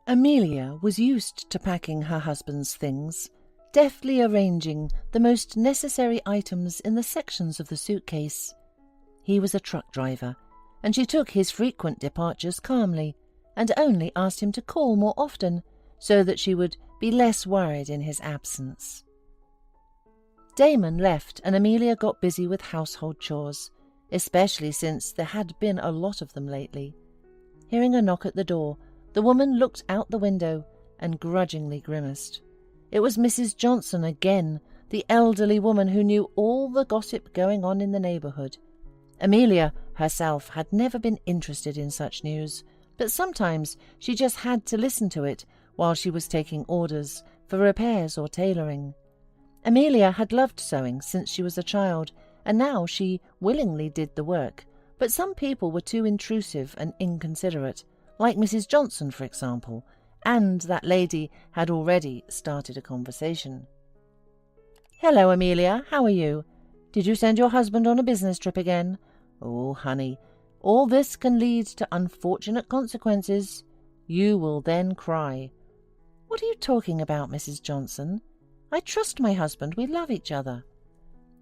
Amelia was used to packing her husband's things, deftly arranging the most necessary items in the sections of the suitcase. He was a truck driver, and she took his frequent departures calmly and only asked him to call more often so that she would be less worried in his absence. Damon left and Amelia got busy with household chores, especially since there had been a lot of them lately. Hearing a knock at the door, the woman looked out the window and grudgingly grimaced. It was Mrs. Johnson again, the elderly woman who knew all the gossip going on in the neighbourhood. Amelia herself had never been interested in such news, but sometimes she just had to listen to it while she was taking orders for repairs or tailoring. Amelia had loved sewing since she was a child, and now she willingly did the work, but some people were too intrusive and inconsiderate, like Mrs. Johnson, for example, and that lady had already started a conversation. "Hello, Amelia, how are you? Did you send your husband on a business trip again? Oh, honey, all this can lead to unfortunate consequences. You will then cry." "What are you talking about, Mrs. Johnson? I trust my husband. We love each other."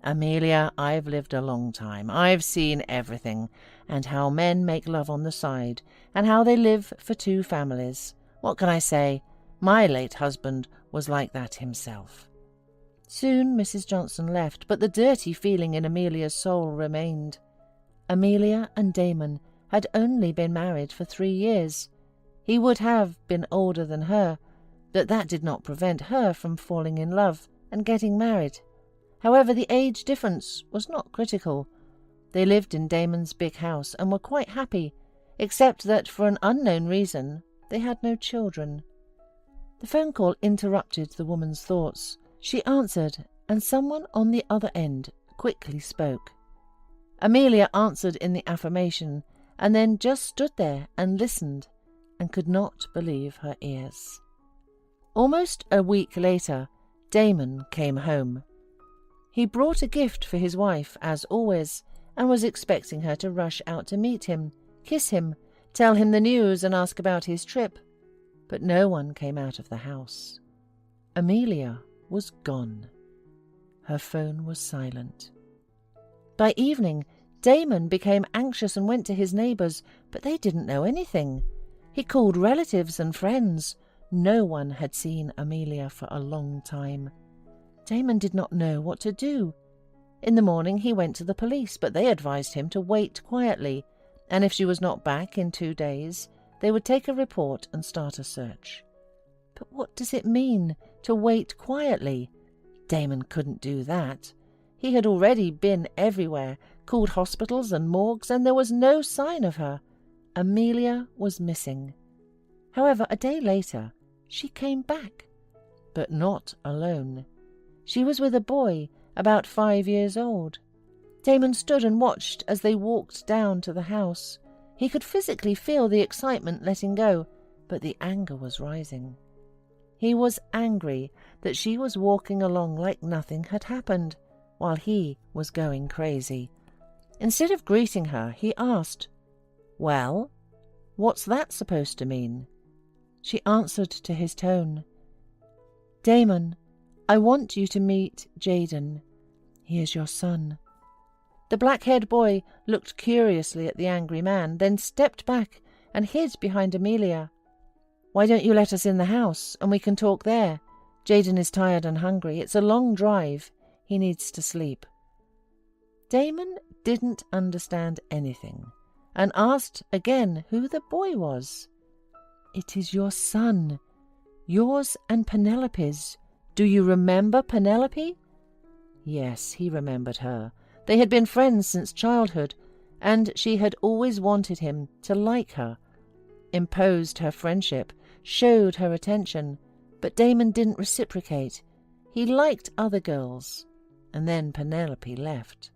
"Amelia, I've lived a long time. I've seen everything, and how men make love on the side, and how they live for two families. What can I say? My late husband was like that himself." Soon Mrs. Johnson left, but the dirty feeling in Amelia's soul remained. Amelia and Damon had only been married for 3 years. He would have been older than her, but that did not prevent her from falling in love and getting married. However, the age difference was not critical. They lived in Damon's big house and were quite happy, except that for an unknown reason they had no children. The phone call interrupted the woman's thoughts. She answered, and someone on the other end quickly spoke. Amelia answered in the affirmation, and then just stood there and listened, and could not believe her ears. Almost a week later, Damon came home. He brought a gift for his wife, as always, and was expecting her to rush out to meet him, kiss him, tell him the news and ask about his trip. But no one came out of the house. Amelia was gone. Her phone was silent. By evening, Damon became anxious and went to his neighbours, but they didn't know anything. He called relatives and friends. No one had seen Amelia for a long time. Damon did not know what to do. In the morning he went to the police, but they advised him to wait quietly, and if she was not back in 2 days, they would take a report and start a search. But what does it mean, to wait quietly? Damon couldn't do that. He had already been everywhere, called hospitals and morgues, and there was no sign of her. Amelia was missing. However, a day later, she came back, but not alone. She was with a boy about 5 years old. Damon stood and watched as they walked down to the house. He could physically feel the excitement letting go, but the anger was rising. He was angry that she was walking along like nothing had happened, while he was going crazy. Instead of greeting her, he asked, "Well, what's that supposed to mean?" She answered to his tone, "Damon, I want you to meet Jaden. He is your son." The black-haired boy looked curiously at the angry man, then stepped back and hid behind Amelia. "Why don't you let us in the house, and we can talk there? Jaden is tired and hungry. It's a long drive. He needs to sleep." Damon didn't understand anything, and asked again who the boy was. "It is your son, yours and Penelope's. Do you remember Penelope?" Yes, he remembered her. They had been friends since childhood, and she had always wanted him to like her, imposed her friendship, showed her attention, but Damon didn't reciprocate. He liked other girls, and then Penelope left.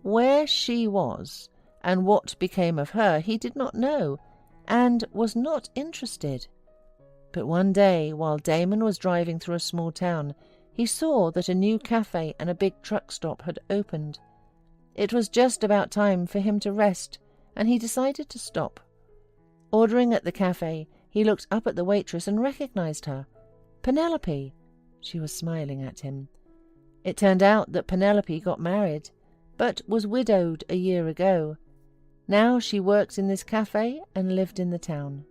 Where she was, and what became of her, he did not know, and was not interested. But one day, while Damon was driving through a small town, he saw that a new cafe and a big truck stop had opened. It was just about time for him to rest, and he decided to stop. Ordering at the cafe, he looked up at the waitress and recognized her. Penelope! She was smiling at him. It turned out that Penelope got married, but was widowed a year ago. Now she worked in this cafe and lived in the town.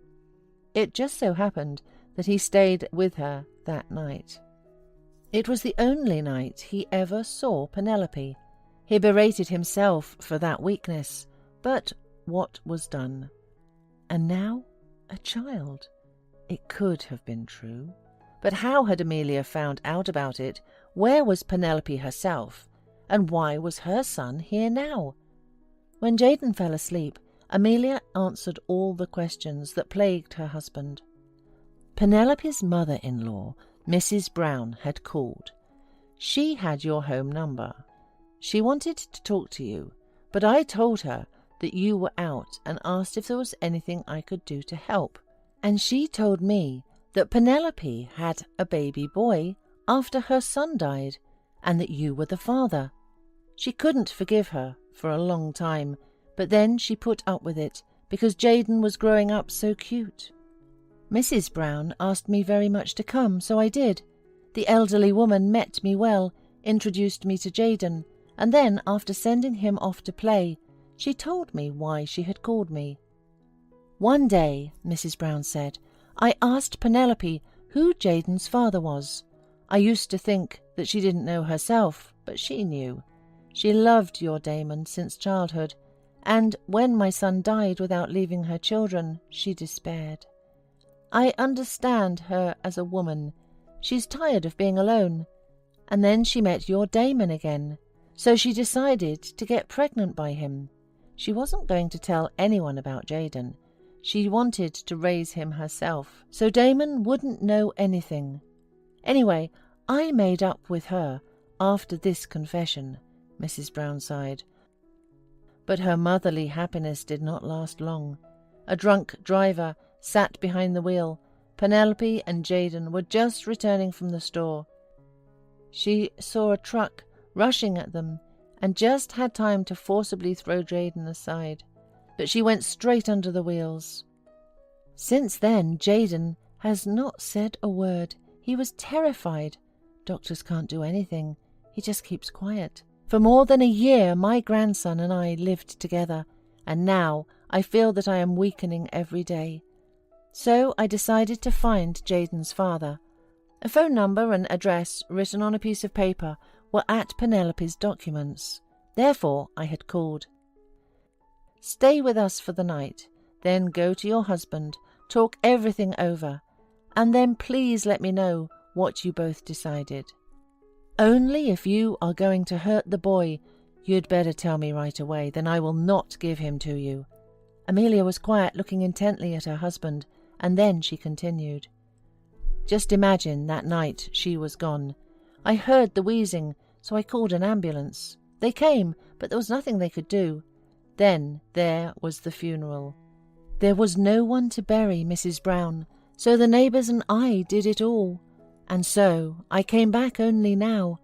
It just so happened that he stayed with her that night. It was the only night he ever saw Penelope. He berated himself for that weakness, but what was done? And now a child. It could have been true. But how had Amelia found out about it? Where was Penelope herself? And why was her son here now? When Jaden fell asleep, Amelia answered all the questions that plagued her husband. Penelope's mother-in-law, Mrs. Brown, had called. She had your home number. She wanted to talk to you, but I told her that you were out and asked if there was anything I could do to help. And she told me that Penelope had a baby boy after her son died, and that you were the father. She couldn't forgive her for a long time, but then she put up with it because Jaden was growing up so cute. Mrs. Brown asked me very much to come, so I did. The elderly woman met me well, introduced me to Jaden, and then, after sending him off to play, she told me why she had called me. One day, Mrs. Brown said, I asked Penelope who Jaden's father was. I used to think that she didn't know herself, but she knew. She loved your Damon since childhood, and when my son died without leaving her children, she despaired. I understand her as a woman. She's tired of being alone. And then she met your Damon again, so she decided to get pregnant by him. She wasn't going to tell anyone about Jaden. She wanted to raise him herself, so Damon wouldn't know anything. Anyway, I made up with her after this confession, Mrs. Brown sighed. But her motherly happiness did not last long. A drunk driver sat behind the wheel. Penelope and Jaden were just returning from the store. She saw a truck rushing at them and just had time to forcibly throw Jaden aside, but she went straight under the wheels. Since then, Jaden has not said a word. He was terrified. Doctors can't do anything. He just keeps quiet. For more than a year, my grandson and I lived together, and now I feel that I am weakening every day. So I decided to find Jaden's father. A phone number and address written on a piece of paper were at Penelope's documents. Therefore, I had called. Stay with us for the night, then go to your husband, talk everything over, and then please let me know what you both decided. Only if you are going to hurt the boy, you'd better tell me right away, then I will not give him to you. Amelia was quiet, looking intently at her husband, and then she continued. Just imagine that night she was gone. I heard the wheezing, so I called an ambulance. They came, but there was nothing they could do. Then there was the funeral. There was no one to bury Mrs. Brown, so the neighbours and I did it all. And so I came back only now.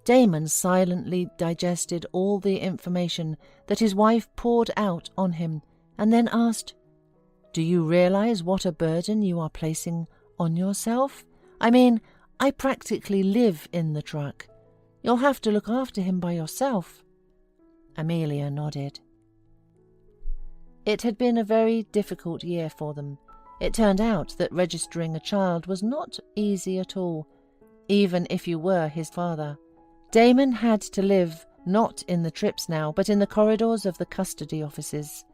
Damon silently digested all the information that his wife poured out on him, and then asked, Do you realize what a burden you are placing on yourself? I mean, I practically live in the truck. You'll have to look after him by yourself. Amelia nodded. It had been a very difficult year for them. It turned out that registering a child was not easy at all, even if you were his father. Damon had to live not in the trips now, but in the corridors of the custody offices.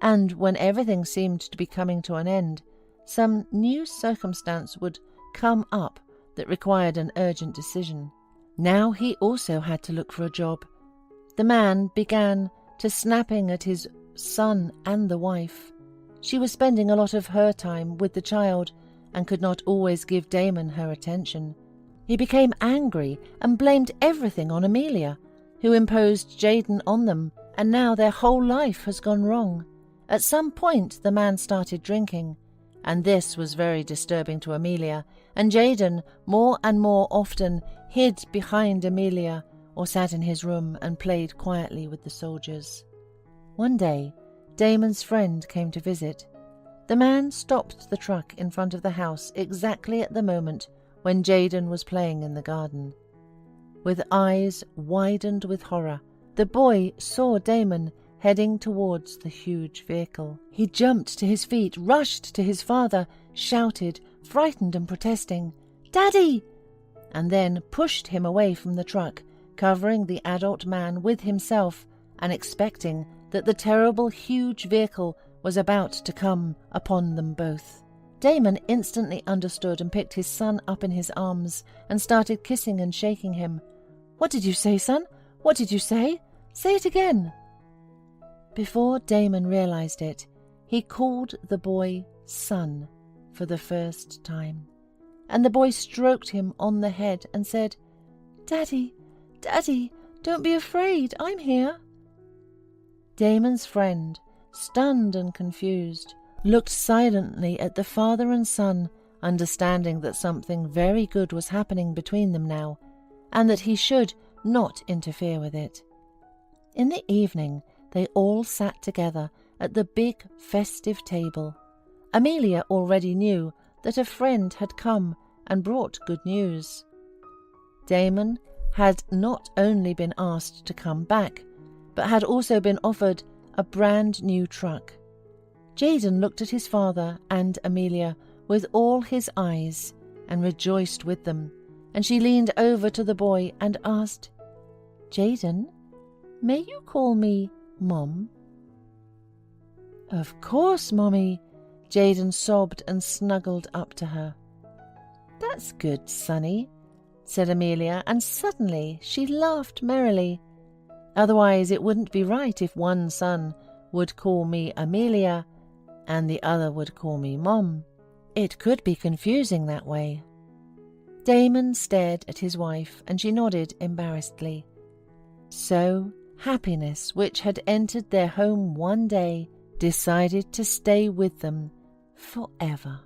And when everything seemed to be coming to an end, some new circumstance would come up that required an urgent decision. Now he also had to look for a job. The man began to snapping at his son and the wife. She was spending a lot of her time with the child and could not always give Damon her attention. He became angry and blamed everything on Amelia, who imposed Jaden on them, and now their whole life has gone wrong. At some point the man started drinking, and this was very disturbing to Amelia, and Jaden more and more often hid behind Amelia or sat in his room and played quietly with the soldiers. One day, Damon's friend came to visit. The man stopped the truck in front of the house exactly at the moment when Jaden was playing in the garden. With eyes widened with horror, the boy saw Damon heading towards the huge vehicle. He jumped to his feet, rushed to his father, shouted, frightened and protesting, "Daddy!" and then pushed him away from the truck, covering the adult man with himself and expecting that the terrible huge vehicle was about to come upon them both. Damon instantly understood and picked his son up in his arms and started kissing and shaking him. "What did you say, son? What did you say? Say it again." Before Damon realized it, he called the boy son for the first time, and the boy stroked him on the head and said, "Daddy, Daddy, don't be afraid, I'm here." Damon's friend, stunned and confused, looked silently at the father and son, understanding that something very good was happening between them now, and that he should not interfere with it. In the evening, they all sat together at the big festive table. Amelia already knew that a friend had come and brought good news. Damon had not only been asked to come back, but had also been offered a brand new truck. Jaden looked at his father and Amelia with all his eyes and rejoiced with them, and she leaned over to the boy and asked, "Jaden, may you call me Mom?" "Of course, Mommy," Jaden sobbed and snuggled up to her. "That's good, Sonny," said Amelia, and suddenly she laughed merrily. "Otherwise it wouldn't be right if one son would call me Amelia and the other would call me Mom. It could be confusing that way." Damon stared at his wife and she nodded embarrassedly. So happiness, which had entered their home one day, decided to stay with them forever.